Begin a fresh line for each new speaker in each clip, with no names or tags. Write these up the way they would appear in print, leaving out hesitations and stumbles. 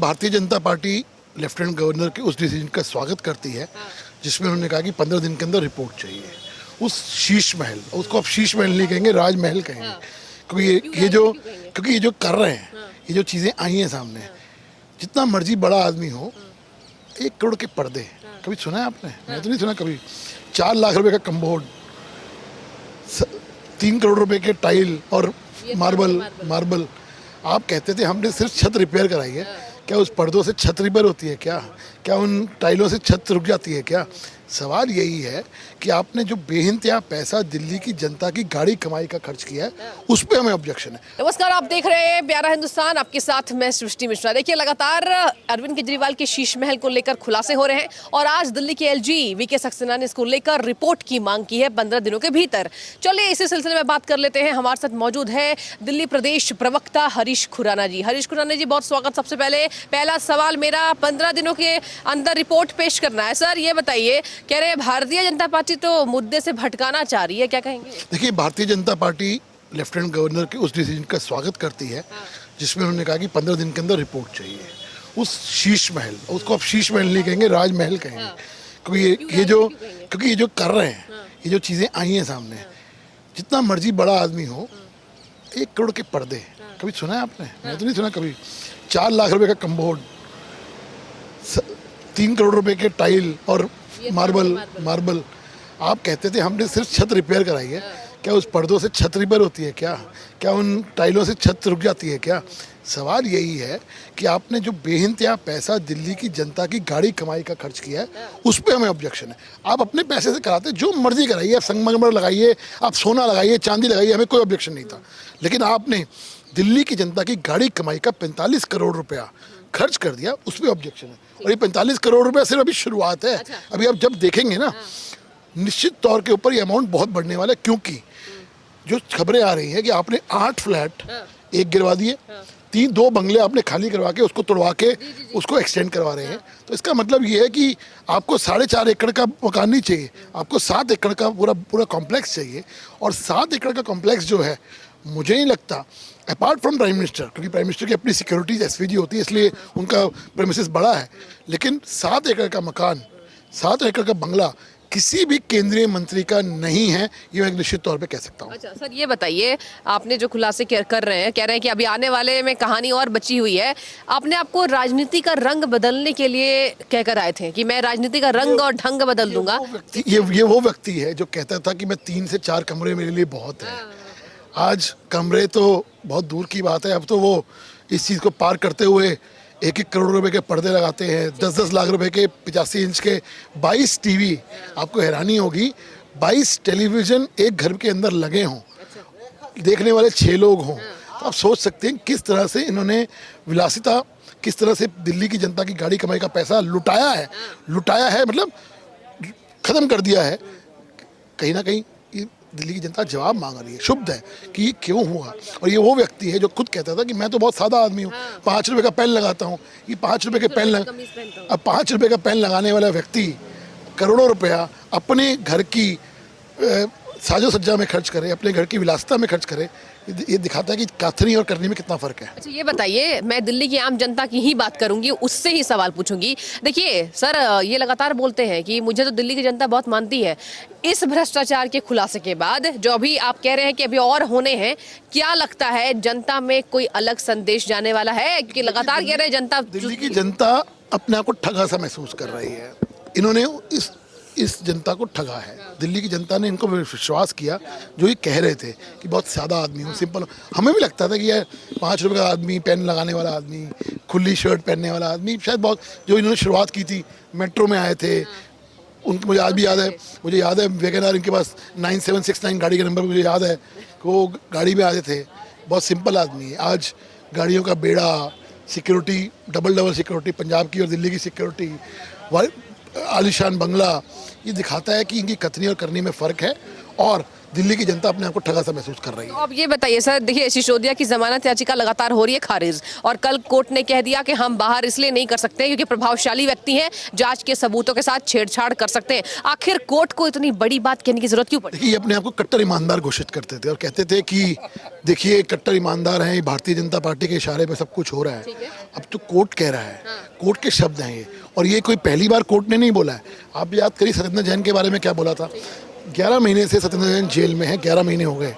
Bharatiya Janata party lieutenant governor के उस decision का स्वागत करती है जिसमें उन्होंने कहा कि 15 दिन के अंदर रिपोर्ट चाहिए। उस शीश महल, उसको आप शीश महल नहीं कहेंगे, राजमहल कहेंगे। क्योंकि ये जो कर रहे हैं, ये जो चीज़ें आई हैं सामने, जितना मर्जी बड़ा आदमी हो, 1 करोड़ के पर्दे, कभी सुना है आपने? मैं तो नहीं सुना कभी। 4 लाख रुपए का कम्बोर्ड, 3 करोड़ रुपए के टाइल और मार्बल। आप कहते थे हमने सिर्फ छत रिपेयर कराई है, क्या उस पर्दों से छत रिपेयर होती है? क्या उन टाइलों से छत रुक जाती है क्या? सवाल यही है कि आपने जो बेइंतहा पैसा दिल्ली की जनता की गाड़ी कमाई का खर्च किया है, उस पर हमें ऑब्जेक्शन है।
नमस्कार, आप देख रहे हैं प्यारा हिंदुस्तान, आपके साथ मैं सृष्टि मिश्रा। देखिए, लगातार अरविंद केजरीवाल के शीश महल को लेकर खुलासे हो रहे हैं और आज दिल्ली के एलजी वीके सक्सेना ने इसको लेकर रिपोर्ट की मांग की है 15 दिनों के भीतर। चलिए इसी सिलसिले में बात कर लेते हैं। हमारे साथ मौजूद है दिल्ली प्रदेश प्रवक्ता हरीश खुराना जी। हरीश खुराना जी, बहुत स्वागत। सबसे पहले पहला सवाल मेरा, 15 दिनों के अंदर रिपोर्ट पेश करना है। सर, ये बताइए, कह रहे हैं भारतीय जनता पार्टी तो मुद्दे से भटकाना चाह रही है, क्या कहेंगे?
देखिए, Bharatiya Janata party lieutenant governor के उस डिसीजन का स्वागत करती है जिसमें उन्होंने कहा कि 15 दिन के अंदर रिपोर्ट चाहिए। उस शीश महल, उसको आप शीश महल नहीं कहेंगे, राजमहल कहेंगे। क्योंकि ये जो कर रहे हैं, ये जो चीज़ें आई हैं सामने, जितना मर्जी बड़ा आदमी हो, 1 करोड़ के पर्दे, कभी सुना है आपने? मैं तो नहीं सुना कभी। 4 लाख रुपए का कम्बोर्ड, 3 करोड़ रुपए के टाइल और मार्बल। आप कहते थे हमने सिर्फ छत रिपेयर कराई है, क्या उस पर्दों से छत रिपेयर होती है? क्या उन टाइलों से छत रुक जाती है क्या? सवाल यही है कि आपने जो बेइंतहा पैसा दिल्ली की जनता की गाड़ी कमाई का खर्च किया है, उस पर हमें ऑब्जेक्शन है। आप अपने पैसे से कराते, जो मर्जी कराइए, आप संगमरमर लगाइए, आप सोना लगाइए, चांदी लगाइए, हमें कोई ऑब्जेक्शन नहीं था। लेकिन आपने दिल्ली की जनता की गाड़ी कमाई का 45 करोड़ रुपया खर्च कर दिया, उस पर ऑब्जेक्शन है। और ये 45 करोड़ रुपया सिर्फ अभी शुरुआत है। अभी आप जब देखेंगे ना, निश्चित तौर के ऊपर ये अमाउंट बहुत बढ़ने वाला है, क्योंकि जो खबरें आ रही हैं कि आपने 8 फ्लैट एक गिरवा दिए, 2 बंगले आपने खाली करवा के, उसको तोड़वा के उसको एक्सटेंड करवा रहे हैं। तो इसका मतलब ये है कि आपको 4.5 एकड़ का मकान नहीं चाहिए, आपको 7 एकड़ का पूरा कॉम्प्लेक्स चाहिए। और 7 एकड़ का कॉम्प्लेक्स जो है, मुझे नहीं लगता, अपार्ट फ्रॉम प्राइम मिनिस्टर, क्योंकि प्राइम मिनिस्टर की अपनी सिक्योरिटीज एसपीजी होती है, इसलिए उनका प्रेमिसेस बड़ा है, लेकिन 7 एकड़ का मकान, 7 एकड़ का बंगला किसी भी केंद्रीय मंत्री का नहीं है, ये मैं निश्चित तौर पे कह सकता हूँ।
अच्छा सर, ये बताइए, आपने जो खुलासे कर रहे हैं, कह रहे हैं कि अभी आने वाले में कहानी और बची हुई है। आपने आपको राजनीति का रंग बदलने के लिए कहकर आए थे कि मैं राजनीति का रंग और ढंग बदल दूंगा।
ये वो व्यक्ति है जो कहता था कि मैं 3 से 4 कमरे मेरे लिए बहुत है। आज कमरे तो बहुत दूर की बात है, अब तो वो इस चीज़ को पार करते हुए 1-1 करोड़ रुपए के पर्दे लगाते हैं, 10-10 लाख रुपए के 85 इंच के 22 टीवी। आपको हैरानी होगी, 22 टेलीविज़न एक घर के अंदर लगे हों, देखने वाले 6 लोग हों, तो आप सोच सकते हैं किस तरह से इन्होंने विलासिता, किस तरह से दिल्ली की जनता की गाड़ी कमाई का पैसा लुटाया है, मतलब ख़त्म कर दिया है। कहीं ना कहीं दिल्ली की जनता जवाब मांग रही है, शुभ है कि ये क्यों हुआ। और ये वो व्यक्ति है जो खुद कहता था कि मैं तो बहुत सादा आदमी हूँ, 5 रुपए का पेन लगाता हूँ। ये 5 रुपए के पेन अब 5 रुपए का पेन लगाने वाला व्यक्ति करोड़ों रुपया अपने घर की साजो सज्जा में खर्च करे, अपने घर की विलासिता में खर्च करे। ये दिखाता है कि कथनी और करनी में कितना फर्क है।
अच्छा, ये बताइए, मैं दिल्ली की आम जनता की ही बात करूंगी, उससे ही सवाल पूछूंगी। देखिए सर, ये लगातार बोलते हैं कि मुझे तो दिल्ली की जनता बहुत मानती है। इस भ्रष्टाचार के खुलासे के बाद जो अभी आप कह रहे हैं कि अभी और होने हैं, क्या लगता है जनता में कोई अलग संदेश जाने वाला है? कि लगातार कह रहे हैं जनता,
दिल्ली की जनता अपने आप को ठगा सा महसूस कर रही है। इन्होंने इस जनता को ठगा है। दिल्ली की जनता ने इनको विश्वास किया, जो ये कह रहे थे कि बहुत सादा आदमी हूँ, सिंपल। हमें भी लगता था कि ये 5 रुपए का आदमी, पेन लगाने वाला आदमी, खुली शर्ट पहनने वाला आदमी, शायद बहुत, जो इन्होंने शुरुआत की थी, मेट्रो में आए थे, उनको मुझे आज भी याद है वैगनआर इनके पास 9769 गाड़ी का नंबर मुझे याद है कि वो गाड़ी में आते थे। बहुत सिंपल आदमी है। आज गाड़ियों का बेड़ा, सिक्योरिटी, डबल सिक्योरिटी, पंजाब की और दिल्ली की सिक्योरिटी, आलिशान बंगला, ये दिखाता है कि इनकी कथनी और करनी में फ़र्क है। और दिल्ली की जनता अपने आप को ठगा सा महसूस कर रही
तो
है।
अब ये बताइए सर, देखिए सिसोदिया की जमानत याचिका लगातार हो रही है खारिज, और कल कोर्ट ने कह दिया कि हम बाहर इसलिए नहीं कर सकते क्योंकि प्रभावशाली व्यक्ति हैं, जांच के सबूतों के साथ छेड़छाड़ कर सकते हैं। आखिर कोर्ट को इतनी बड़ी बात कहने की जरूरत क्यों पड़ी?
देखिए, ये अपने आप को कट्टर ईमानदार घोषित करते थे और कहते थे कि देखिए कट्टर ईमानदार हैं, भारतीय जनता पार्टी के इशारे पे सब कुछ हो रहा है। अब तो कोर्ट कह रहा है, कोर्ट के शब्द हैं ये, और ये कोई पहली बार कोर्ट ने नहीं बोला है। आप याद करिए सत्येंद्र जैन के बारे में क्या बोला था। 11 महीने से सत्येंद्र जैन जेल में है, 11 महीने हो गए,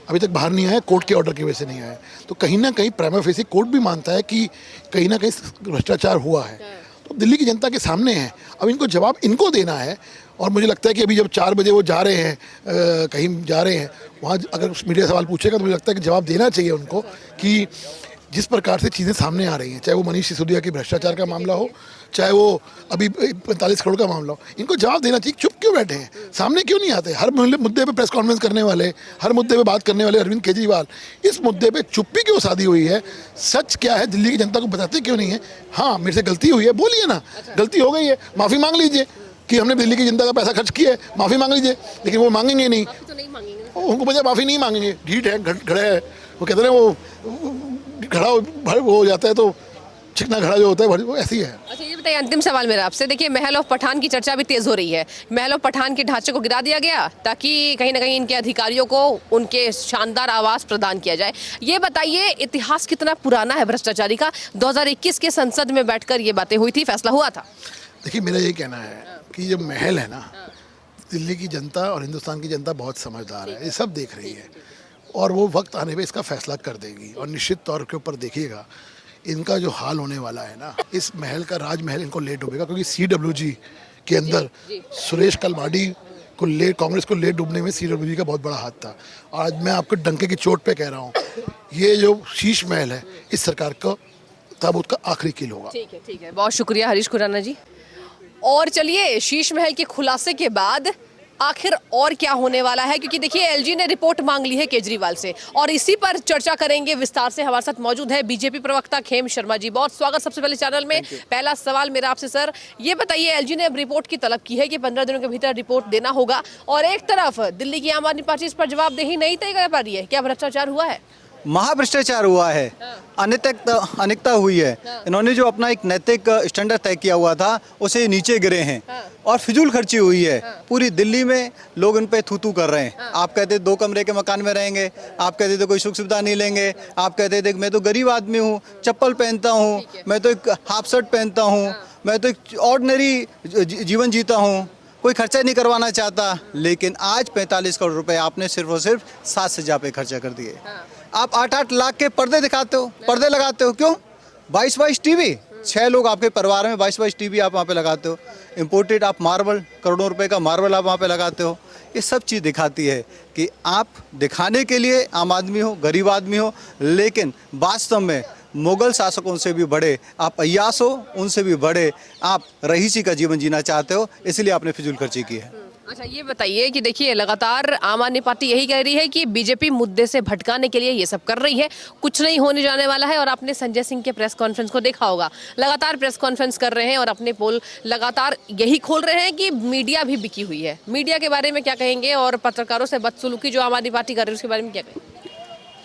अभी तक बाहर नहीं आया, कोर्ट के ऑर्डर की वजह से नहीं आया। तो कहीं ना कहीं प्राइमा फेसी कोर्ट भी मानता है कि कहीं ना कहीं भ्रष्टाचार हुआ है। तो दिल्ली की जनता के सामने है, अब इनको जवाब इनको देना है। और मुझे लगता है कि अभी जब 4 बजे वो जा रहे हैं, कहीं जा रहे हैं, वहाँ अगर मीडिया सवाल पूछेगा तो मुझे लगता है कि जवाब देना चाहिए उनको कि जिस प्रकार से चीज़ें सामने आ रही हैं, चाहे वो मनीष सिसोदिया के भ्रष्टाचार का मामला हो, चाहे वो अभी 45 करोड़ का मामला हो, इनको जवाब देना चाहिए। चुप क्यों बैठे हैं, सामने क्यों नहीं आते? हर मुद्दे पे प्रेस कॉन्फ्रेंस करने वाले, हर मुद्दे पे बात करने वाले अरविंद केजरीवाल, इस मुद्दे पे चुप्पी क्यों साधी हुई है? सच क्या है दिल्ली की जनता को बताते क्यों नहीं है? हाँ, मेरे से गलती हुई है, बोलिए ना, गलती हो गई है, माफ़ी मांग लीजिए कि हमने दिल्ली की जनता का पैसा खर्च किया है, माफ़ी मांग लीजिए। लेकिन वो मांगेंगे नहीं,
तो नहीं मांगेंगे,
उनको बजाय माफ़ी नहीं मांगेंगे। ढीठ है, घड़े है, वो कहते हैं वो घड़ा वो हो जाता है तो चिकना घड़ा जो होता है वो ऐसी है।
अच्छा ये बताइए, अंतिम सवाल मेरा आपसे, देखिए महल ऑफ पठान की चर्चा भी तेज हो रही है। महल ऑफ पठान के ढांचे को गिरा दिया गया ताकि कहीं ना कहीं इनके अधिकारियों को उनके शानदार आवास प्रदान किया जाए। ये बताइए इतिहास कितना पुराना है भ्रष्टाचारी का? 2021 के संसद में बैठकर ये बातें हुई थी, फैसला हुआ था।
देखिए, मेरा ये कहना है कि जो महल है ना, दिल्ली की जनता और हिंदुस्तान की जनता बहुत समझदार है, ये सब देख रही है, और वो वक्त आने पे इसका फैसला कर देगी। और निश्चित तौर के ऊपर देखिएगा इनका जो हाल होने वाला है ना, इस महल का राजमहल इनको ले डूबेगा, क्योंकि CWG के अंदर सुरेश कलमाडी को ले, कांग्रेस को ले डूबने में CWG का बहुत बड़ा हाथ था। आज मैं आपको डंके की चोट पे कह रहा हूँ, ये जो शीश महल है इस सरकार का तब उसका आखिरी किल होगा।
ठीक है, बहुत शुक्रिया हरीश खुराना जी। और चलिए, शीश महल के खुलासे के बाद आखिर और क्या होने वाला है, क्योंकि देखिए LG ने रिपोर्ट मांग ली है केजरीवाल से, और इसी पर चर्चा करेंगे विस्तार से। हमारे साथ मौजूद है बीजेपी प्रवक्ता खेम शर्मा जी। बहुत स्वागत सबसे पहले चैनल में। पहला सवाल मेरा आपसे सर, ये बताइए LG ने अब रिपोर्ट की तलब की है कि 15 दिनों के भीतर रिपोर्ट देना होगा, और एक तरफ दिल्ली की आम आदमी पार्टी इस पर जवाबदेही नहीं तय कर पा रही है। क्या भ्रष्टाचार हुआ है?
महाभ्रष्टाचार हुआ है, अनैतिकता हुई है। इन्होंने जो अपना एक नैतिक स्टैंडर्ड तय किया हुआ था उसे नीचे गिरे हैं, और फिजूल खर्ची हुई है। पूरी दिल्ली में लोग इन पे थू कर रहे हैं। आप कहते 2 कमरे के मकान में रहेंगे, आप कहते थे कोई सुख सुविधा नहीं लेंगे, आप कहते थे मैं तो गरीब आदमी हूँ, चप्पल पहनता हूँ, मैं तो एक हाफ शर्ट पहनता हूँ, मैं तो एक ऑर्डिनरी जीवन जीता हूँ, कोई खर्चा नहीं करवाना चाहता। लेकिन आज 45 करोड़ रुपए आपने सिर्फ और सिर्फ 7 सज्जा पे खर्चा कर दिए। आप 8-8 लाख के पर्दे दिखाते हो, पर्दे लगाते हो, क्यों? 22 टीवी, 6 लोग आपके परिवार में, 22 टीवी आप वहाँ पे लगाते हो। इम्पोर्टेड आप मार्बल, करोड़ों रुपए का मार्बल आप वहाँ पे लगाते हो। ये सब चीज़ दिखाती है कि आप दिखाने के लिए आम आदमी हो, गरीब आदमी हो, लेकिन वास्तव में मुगल शासकों से भी बड़े आप अय्यास हो, उनसे भी बड़े आप रईसी का जीवन जीना चाहते हो, इसलिए आपने फिजूल खर्ची की है।
अच्छा ये बताइए कि देखिए लगातार आम आदमी पार्टी यही कह रही है कि बीजेपी मुद्दे से भटकाने के लिए ये सब कर रही है, कुछ नहीं होने जाने वाला है। और आपने संजय सिंह के प्रेस कॉन्फ्रेंस को देखा होगा, लगातार प्रेस कॉन्फ्रेंस कर रहे हैं और अपने पोल लगातार यही खोल रहे हैं कि मीडिया भी बिकी हुई है। मीडिया के बारे में क्या कहेंगे, और पत्रकारों से बदसलूकी जो आम आदमी पार्टी कर रही है उसके बारे में क्या कहेंगे?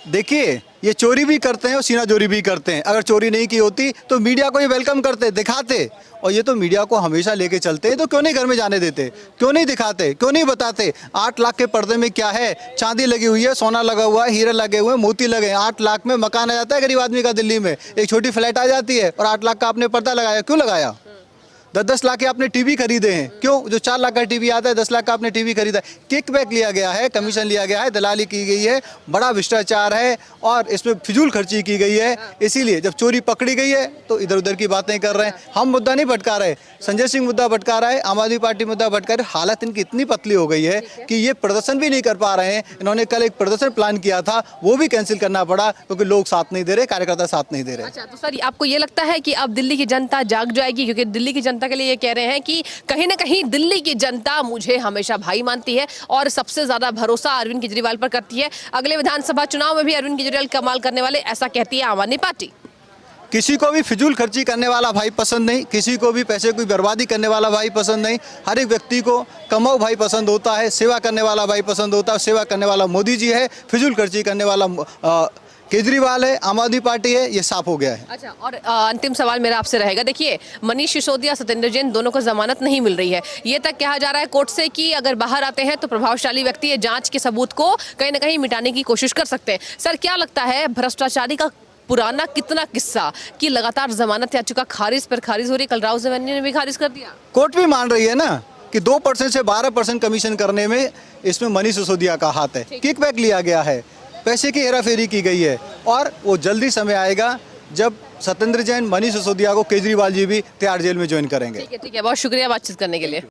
देखिए, ये चोरी भी करते हैं और सीना चोरी भी करते हैं। अगर चोरी नहीं की होती तो मीडिया को ये वेलकम करते, दिखाते, और ये तो मीडिया को हमेशा लेके चलते हैं। तो क्यों नहीं घर में जाने देते, क्यों नहीं दिखाते, क्यों नहीं बताते? 8 लाख के पर्दे में क्या है? चांदी लगी हुई है, सोना लगा हुआ है, हीरे लगे हुए हैं, मोती लगे हैं। 8 लाख में मकान आ जाता है गरीब आदमी का दिल्ली में, एक छोटी फ्लैट आ जाती है, और 8 लाख का आपने पर्दा लगाया। क्यों लगाया? 10-10 लाख के आपने टीवी खरीदे हैं, क्यों? जो 4 लाख का टीवी आता है, 10 लाख का आपने टीवी खरीदा है। किकबैक लिया गया है, कमीशन लिया गया है, दलाली की गई है, बड़ा भ्रष्टाचार है, और इसमें फिजूल खर्ची की गई है। इसीलिए जब चोरी पकड़ी गई है तो इधर उधर की बातें कर रहे हैं। हम मुद्दा नहीं भटका रहे, संजय सिंह मुद्दा भटका रहा है, आम आदमी पार्टी मुद्दा भटका रही है। हालत इनकी इतनी पतली हो गई है कि ये प्रदर्शन भी नहीं कर पा रहे हैं। इन्होंने कल एक प्रदर्शन प्लान किया था, वो भी कैंसिल करना पड़ा क्योंकि लोग साथ नहीं दे रहे, कार्यकर्ता साथ नहीं दे रहे।
अच्छा, तो सर आपको ये लगता है कि अब दिल्ली की जनता जाग जाएगी? क्योंकि दिल्ली की जनता के लिए ये कह रहे हैं कि कहीं ना कहीं दिल्ली की जनता मुझे हमेशा भाई मानती है और सबसे ज्यादा भरोसा अरविंद केजरीवाल पर करती है। अगले विधानसभा चुनाव में भी अरविंद केजरीवाल कमाल करने वाले, ऐसा कहती है आम आदमी पार्टी।
किसी को भी फिजूल खर्ची करने वाला भाई पसंद नहीं, किसी को भी पैसे की बर्बादी करने वाला भाई पसंद नहीं। हर एक व्यक्ति को कमाऊ भाई पसंद होता है, सेवा करने वाला भाई पसंद होता है। सेवा करने वाला मोदी जी है, फिजूल खर्ची करने वाला केजरीवाल है, आम आदमी पार्टी है, ये साफ हो गया है।
अच्छा, और अंतिम सवाल मेरा आपसे रहेगा। देखिए, मनीष सिसोदिया, सत्येंद्र जैन दोनों को जमानत नहीं मिल रही है। ये तक कहा जा रहा है कोर्ट से कि अगर बाहर आते हैं तो प्रभावशाली व्यक्ति ये जांच के सबूत को कहीं ना कहीं मिटाने की कोशिश कर सकते हैं। सर, क्या लगता है भ्रष्टाचारी का पुराना कितना किस्सा कि लगातार जमानत याचिका खारिज पर खारिज हो रही? कल राहुल गांधी ने भी खारिज कर दिया।
कोर्ट भी मान रही है ना कि 2% से 12% कमीशन करने में इसमें मनीष सिसोदिया का हाथ है। किकबैक लिया गया है, पैसे की हेराफेरी की गई है, और वो जल्दी समय आएगा जब सत्येंद्र जैन, मनीष सिसोदिया को केजरीवाल जी भी तिहाड़ जेल में ज्वाइन करेंगे।
ठीक है, बहुत शुक्रिया बातचीत करने के लिए।